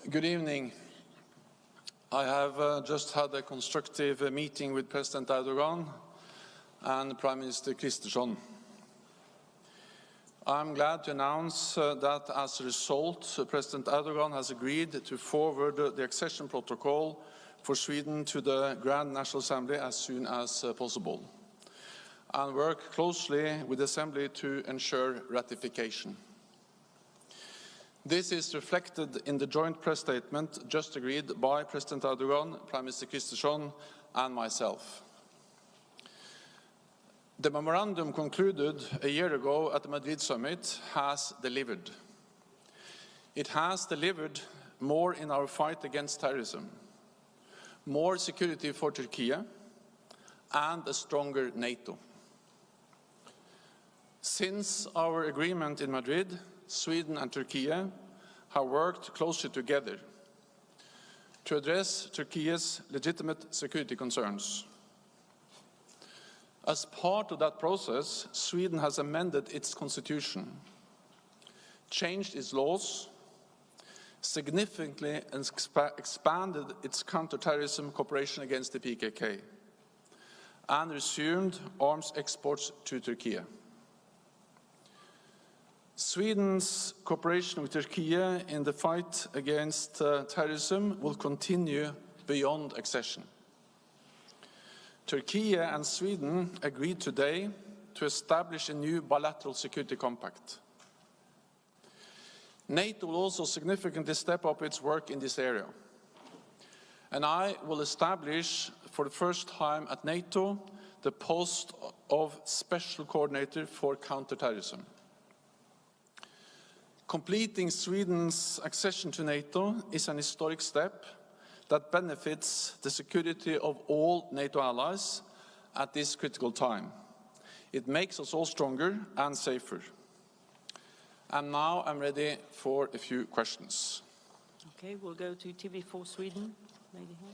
Good evening. I have just had a constructive meeting with President Erdogan and Prime Minister Kristersson. I'm glad to announce that as a result, President Erdogan has agreed to forward the accession protocol for Sweden to the Grand National Assembly as soon as possible, and work closely with the Assembly to ensure ratification. This is reflected in the joint press statement just agreed by President Erdogan, Prime Minister Kristersson, and myself. The memorandum concluded a year ago at the Madrid summit has delivered. It has delivered more in our fight against terrorism, more security for Turkey, and a stronger NATO. Since our agreement in Madrid, Sweden and Turkey have worked closely together to address Turkey's legitimate security concerns. As part of that process, Sweden has amended its constitution, changed its laws, significantly expanded its counter-terrorism cooperation against the PKK, and resumed arms exports to Turkey. Sweden's cooperation with Turkey in the fight against terrorism will continue beyond accession. Turkey and Sweden agreed today to establish a new bilateral security compact. NATO will also significantly step up its work in this area. And I will establish for the first time at NATO the post of Special Coordinator for Counterterrorism. Completing Sweden's accession to NATO is an historic step that benefits the security of all NATO allies at this critical time. It makes us all stronger and safer. And now I'm ready for a few questions. Okay, we'll go to TV4 Sweden. Lady here.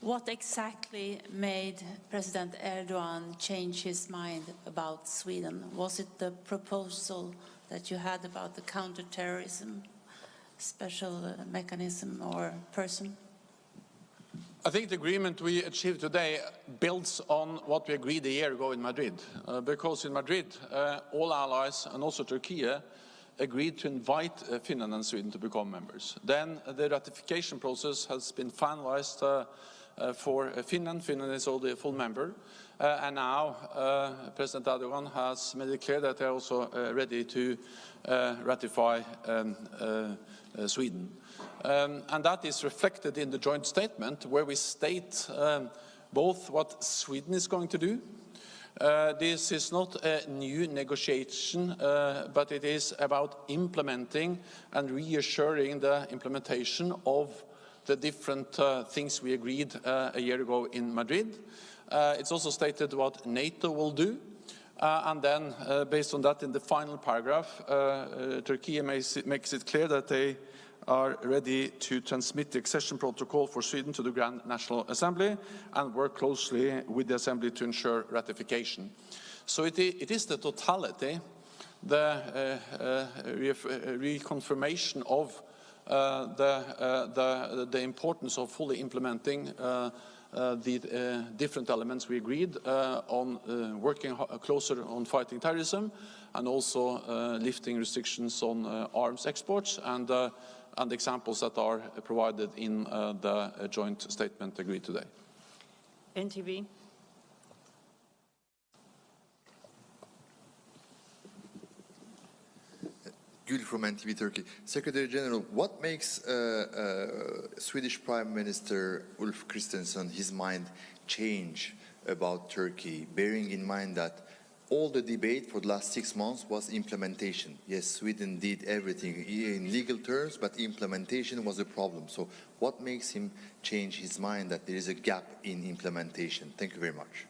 What exactly made President Erdogan change his mind about Sweden? Was it the proposal that you had about the counter-terrorism special mechanism or person? I think the agreement we achieved today builds on what we agreed a year ago in Madrid, because in Madrid all allies and also Turkey agreed to invite Finland and Sweden to become members. Then the ratification process has been finalized for Finland. Finland is already a full member, and now President Erdogan has made it clear that they are also ready to ratify Sweden. And that is reflected in the joint statement where we state both what Sweden is going to do. This is not a new negotiation, but it is about implementing and reassuring the implementation of the different things we agreed a year ago in Madrid. It's also stated what NATO will do. And then, based on that, in the final paragraph, Turkey makes it clear that they are ready to transmit the accession protocol for Sweden to the Grand National Assembly and work closely with the Assembly to ensure ratification. So it is the totality, the reconfirmation of the importance of fully implementing the different elements we agreed on, working closer on fighting terrorism, and also lifting restrictions on arms exports, and examples that are provided in the joint statement agreed today. NTV. Gül from NTV Turkey. Secretary General, what makes Swedish Prime Minister Ulf Kristersson his mind change about Turkey, bearing in mind that all the debate for the last 6 months was implementation? Yes, Sweden did everything in legal terms, but implementation was a problem. So what makes him change his mind that there is a gap in implementation? Thank you very much.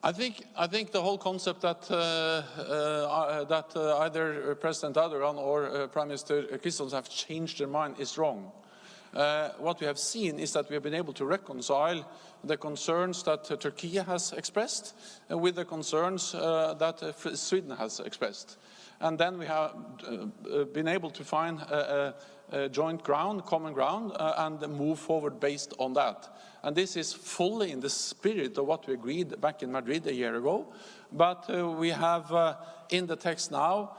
I think the whole concept that either President Erdogan or Prime Minister Kristersson have changed their mind is wrong. what we have seen is that we have been able to reconcile the concerns that Turkey has expressed with the concerns that Sweden has expressed. And then we have been able to find a joint ground, common ground, and move forward based on that. And this is fully in the spirit of what we agreed back in Madrid a year ago. But we have in the text now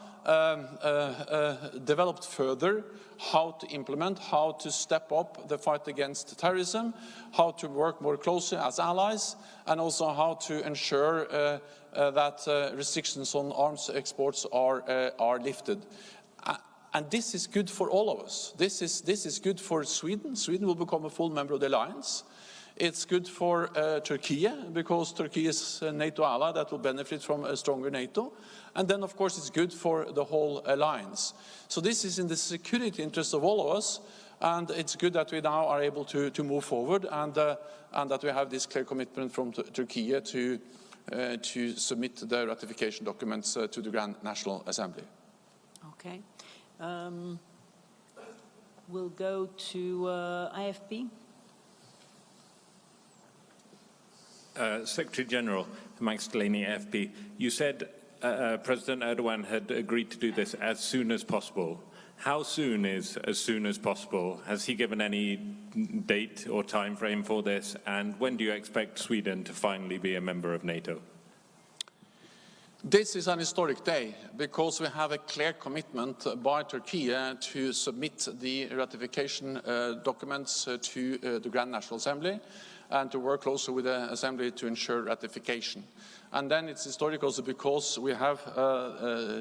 developed further how to implement, how to step up the fight against terrorism, how to work more closely as allies, and also how to ensure that restrictions on arms exports are lifted. And this is good for all of us. This is good for Sweden. Sweden will become a full member of the alliance. It's good for Turkey, because Turkey is a NATO ally that will benefit from a stronger NATO. And then, of course, it's good for the whole alliance. So this is in the security interest of all of us. And it's good that we now are able to move forward, and that we have this clear commitment from Turkey to submit the ratification documents to the Grand National Assembly. Okay. We'll go to IFP. Secretary General Max Delaney, AFP, you said President Erdogan had agreed to do this as soon as possible. How soon is as soon as possible? Has he given any date or time frame for this? And when do you expect Sweden to finally be a member of NATO? This is an historic day because we have a clear commitment by Turkey to submit the ratification documents to the Grand National Assembly, and to work closely with the Assembly to ensure ratification. And then it's historic also because we have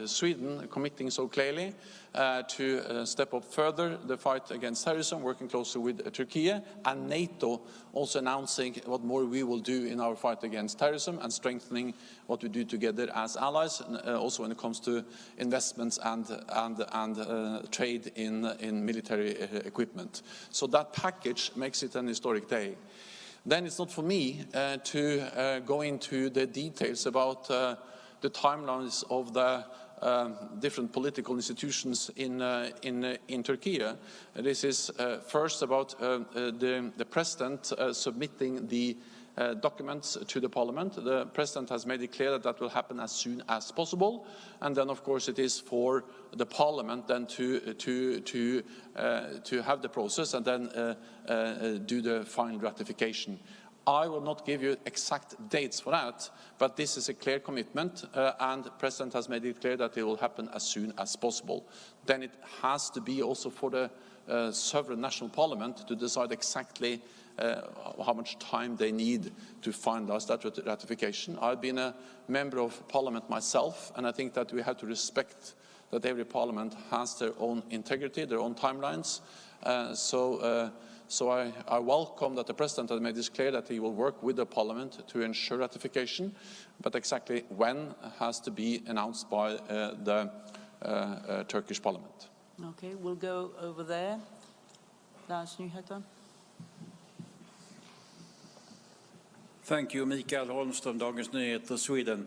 Sweden committing so clearly to step up further the fight against terrorism, working closely with Turkey, and NATO also announcing what more we will do in our fight against terrorism and strengthening what we do together as allies, also when it comes to investments and trade in military equipment. So that package makes it an historic day. Then it's not for me to go into the details about the timelines of the different political institutions in Turkey. This is first about the President submitting the documents to the Parliament. The President has made it clear that that will happen as soon as possible, and then of course it is for the Parliament then to have the process and then do the final ratification. I will not give you exact dates for that, but this is a clear commitment, and the President has made it clear that it will happen as soon as possible. Then it has to be also for the sovereign national parliament to decide exactly how much time they need to finalize that ratification. I've been a member of parliament myself, and I think that we have to respect that every parliament has their own integrity, their own timelines. So I welcome that the President has made this clear that he will work with the Parliament to ensure ratification, but exactly when has to be announced by the Turkish Parliament. Okay, we'll go over there. Lars Nyheter. Thank you, Mikael Holmström, Dagens Nyheter, Sweden.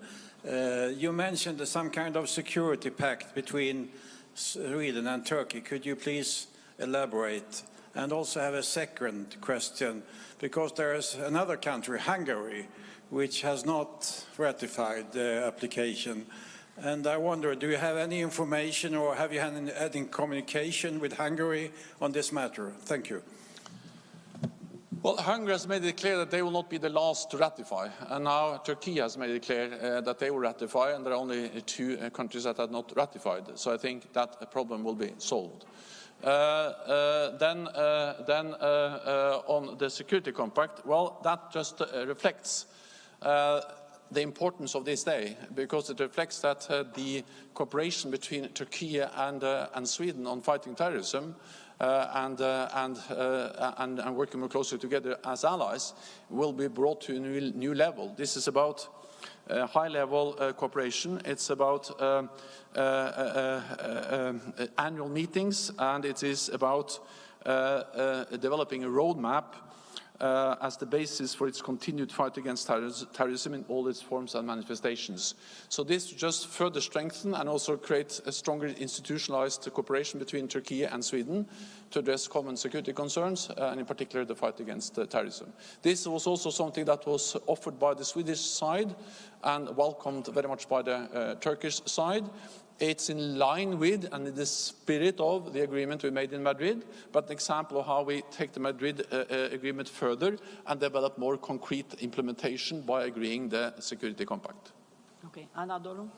You mentioned some kind of security pact between Sweden and Turkey. Could you please elaborate? And also have a second question, because there is another country, Hungary, which has not ratified the application. And I wonder, do you have any information or have you had any communication with Hungary on this matter? Thank you. Well, Hungary has made it clear that they will not be the last to ratify, and now Turkey has made it clear that they will ratify, and there are only two countries that have not ratified. So I think that problem will be solved. Then on the security compact, well, that just reflects the importance of this day, because it reflects that the cooperation between Turkey and Sweden on fighting terrorism and working more closely together as allies will be brought to a new level. This is about high-level cooperation. It's about annual meetings, and it is about developing a roadmap as the basis for its continued fight against terrorism in all its forms and manifestations. So this just further strengthen and also create a stronger institutionalized cooperation between Turkey and Sweden to address common security concerns, and in particular the fight against terrorism. This was also something that was offered by the Swedish side and welcomed very much by the Turkish side. It's in line with and in the spirit of the agreement we made in Madrid, but an example of how we take the Madrid agreement further and develop more concrete implementation by agreeing the security compact. Okay, Anna Dorum.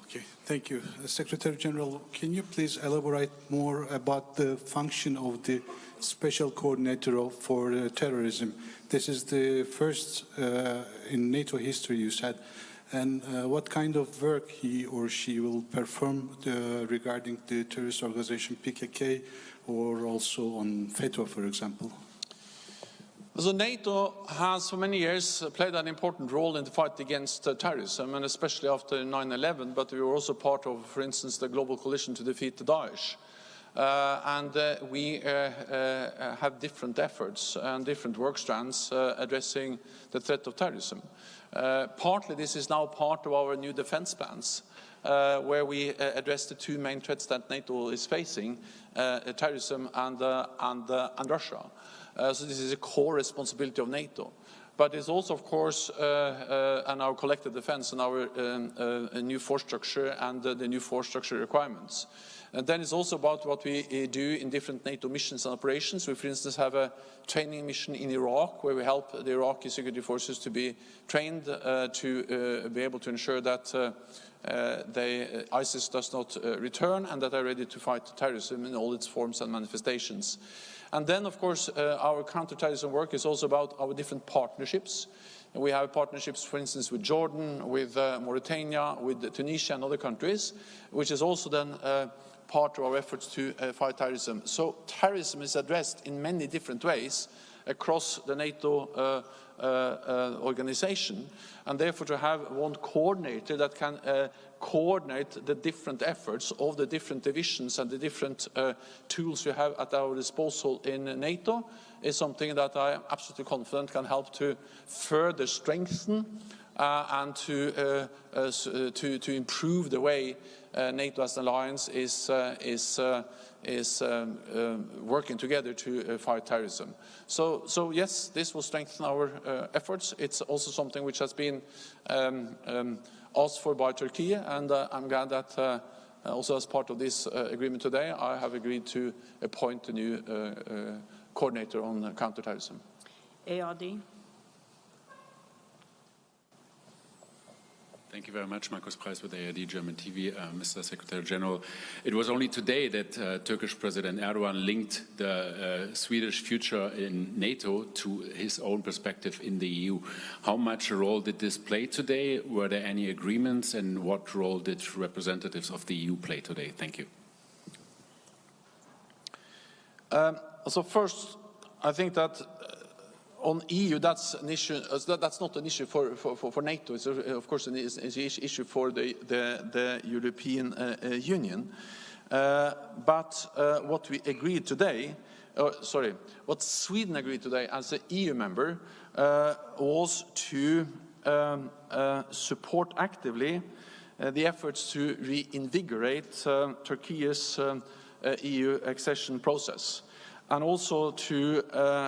Okay, thank you. Secretary General, can you please elaborate more about the function of the Special Coordinator for Terrorism? This is the first in NATO history, you said. And what kind of work he or she will perform regarding the terrorist organization PKK or also on FETÖ, for example? So NATO has for many years played an important role in the fight against terrorism, and especially after 9/11, but we were also part of, for instance, the global coalition to defeat Daesh. We have different efforts and different work strands addressing the threat of terrorism. Partly this is now part of our new defense plans, where we address the two main threats that NATO is facing, terrorism and Russia. So this is a core responsibility of NATO. But it's also, of course, and our collective defense and our new force structure and the new force structure requirements. And then it's also about what we do in different NATO missions and operations. We, for instance, have a training mission in Iraq where we help the Iraqi security forces to be trained to be able to ensure that ISIS does not return and that they're ready to fight terrorism in all its forms and manifestations. And then, of course, our counterterrorism work is also about our different partnerships. We have partnerships, for instance, with Jordan, with Mauritania, with Tunisia and other countries, which is also then part of our efforts to fight terrorism. So terrorism is addressed in many different ways across the NATO organization, and therefore to have one coordinator that can coordinate the different efforts of the different divisions and the different tools we have at our disposal in NATO is something that I am absolutely confident can help to further strengthen and to improve the way NATO as an alliance is working together to fight terrorism. So yes, this will strengthen our efforts. It's also something which has been asked for by Turkey, and I'm glad that also as part of this agreement today, I have agreed to appoint a new coordinator on counterterrorism. ARD. Thank you very much, Markus Preis with ARD German TV. Mr. Secretary General, it was only today that Turkish President Erdogan linked the Swedish future in NATO to his own perspective in the EU. How much a role did this play today? Were there any agreements, and what role did representatives of the EU play today? Thank you. So first, I think that on EU, that's an issue. That's not an issue for NATO. It's of course an issue for the European Union. But what we agreed today, what Sweden agreed today as an EU member, was to support actively the efforts to reinvigorate Turkey's EU accession process, and also to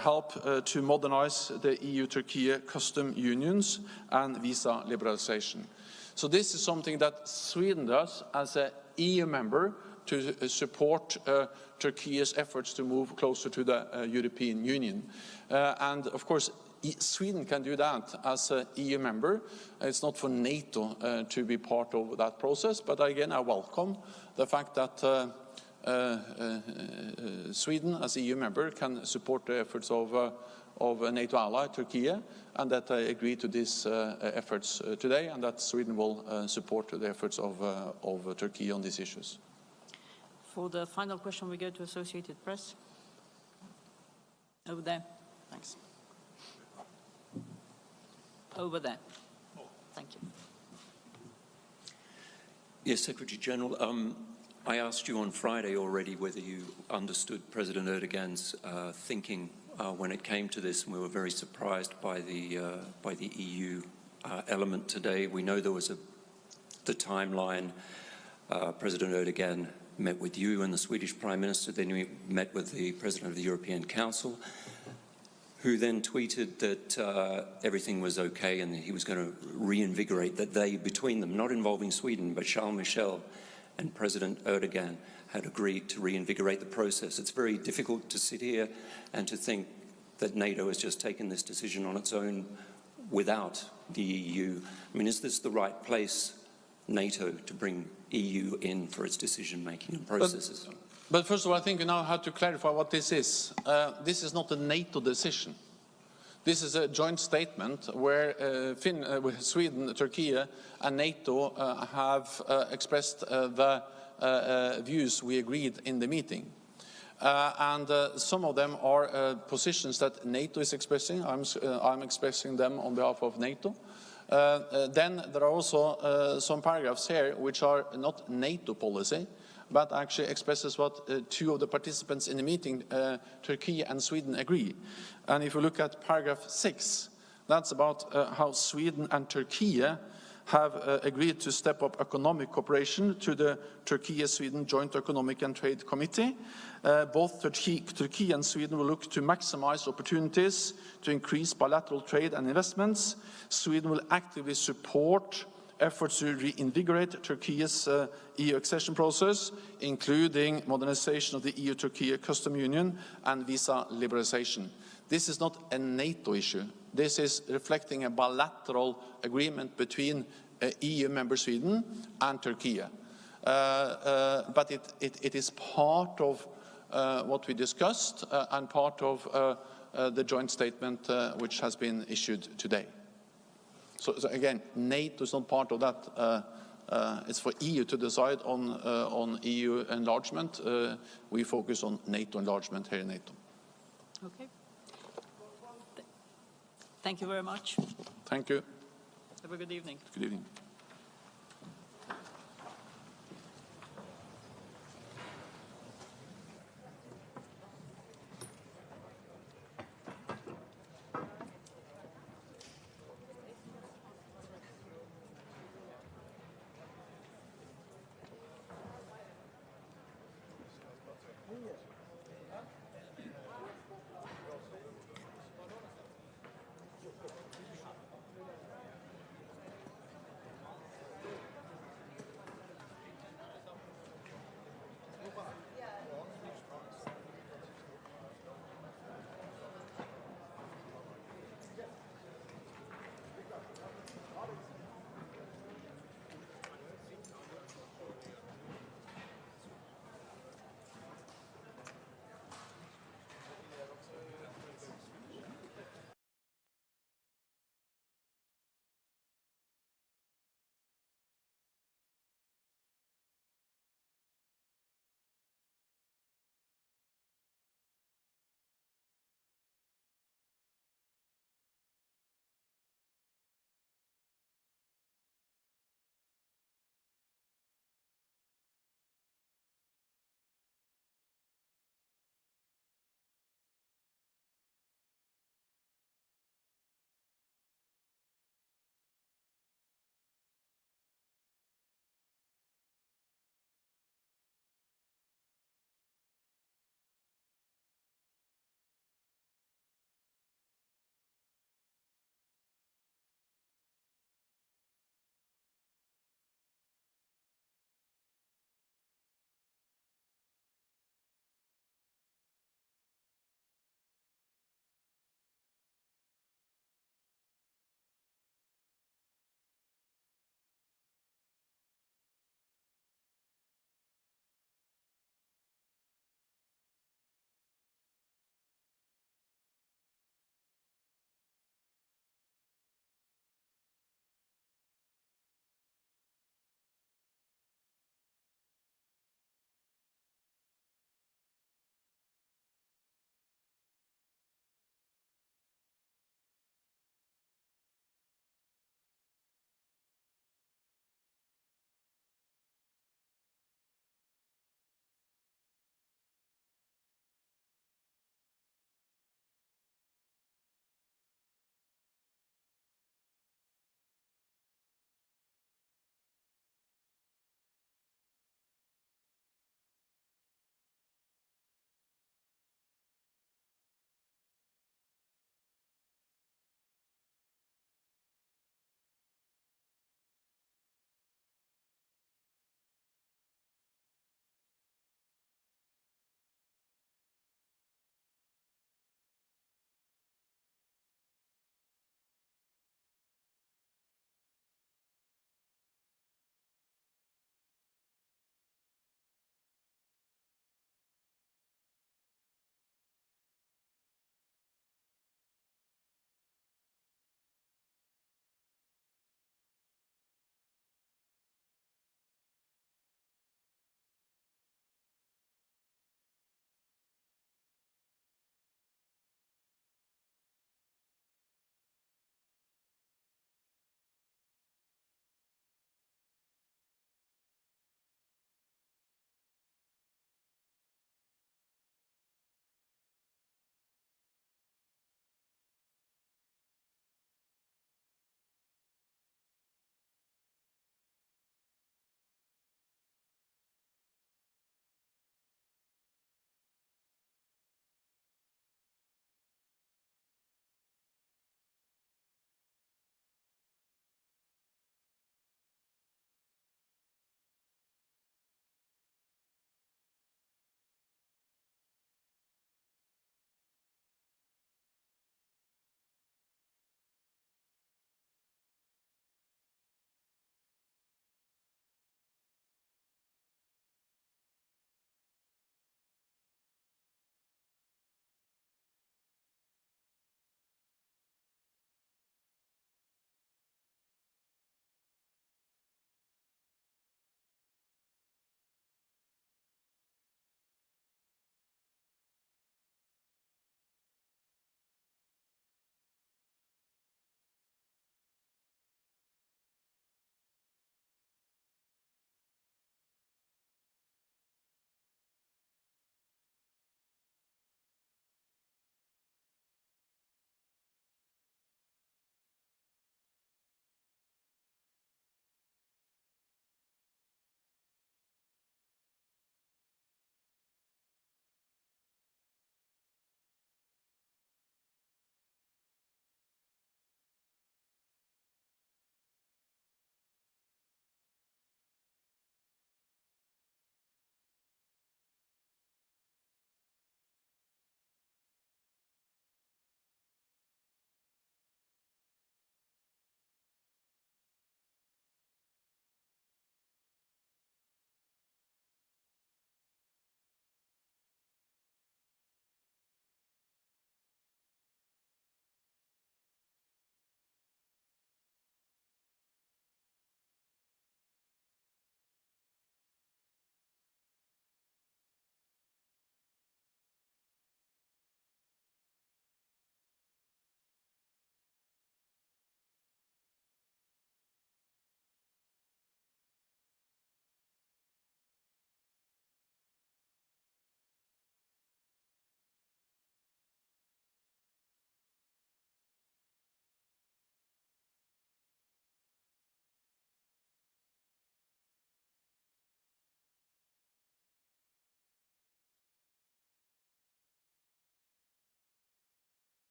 help to modernize the EU-Turkey custom unions and visa liberalization. So this is something that Sweden does as an EU member to support Turkey's efforts to move closer to the European Union. And of course, Sweden can do that as an EU member. It's not for NATO to be part of that process, but again, I welcome the fact that Sweden, as EU member, can support the efforts of a NATO ally, Turkey, and that I agree to these efforts today, and that Sweden will support the efforts of Turkey on these issues. For the final question, we go to Associated Press. Over there. Thanks. Over there. Thank you. Yes, Secretary General. I asked you on Friday already whether you understood President Erdogan's thinking when it came to this, and we were very surprised by the EU element today. We know there was the timeline. President Erdogan met with you and the Swedish Prime Minister, then he met with the President of the European Council, who then tweeted that everything was okay and that he was going to reinvigorate, that they, between them, not involving Sweden, but Charles Michel and President Erdogan had agreed to reinvigorate the process. It's very difficult to sit here and to think that NATO has just taken this decision on its own without the EU. I mean, is this the right place, NATO, to bring EU in for its decision-making and processes? But first of all, I think we now have to clarify what this is. This is not a NATO decision. This is a joint statement where Sweden, Turkey and NATO have expressed the views we agreed in the meeting. And some of them are positions that NATO is expressing. I'm expressing them on behalf of NATO. Then there are also some paragraphs here which are not NATO policy, but actually expresses what two of the participants in the meeting, Turkey and Sweden, agree. And if you look at paragraph 6, that's about how Sweden and Turkey have agreed to step up economic cooperation to the Turkey-Sweden Joint Economic and Trade Committee. Both Turkey and Sweden will look to maximize opportunities to increase bilateral trade and investments. Sweden will actively support efforts to reinvigorate Turkey's EU accession process, including modernization of the EU-Turkey custom union and visa liberalization. This is not a NATO issue. This is reflecting a bilateral agreement between EU member Sweden and Turkey. But it is part of what we discussed and part of the joint statement which has been issued today. So again, NATO is not part of that. It's for EU to decide on EU enlargement. We focus on NATO enlargement here in NATO. Okay. Thank you very much. Thank you. Have a good evening. Good evening.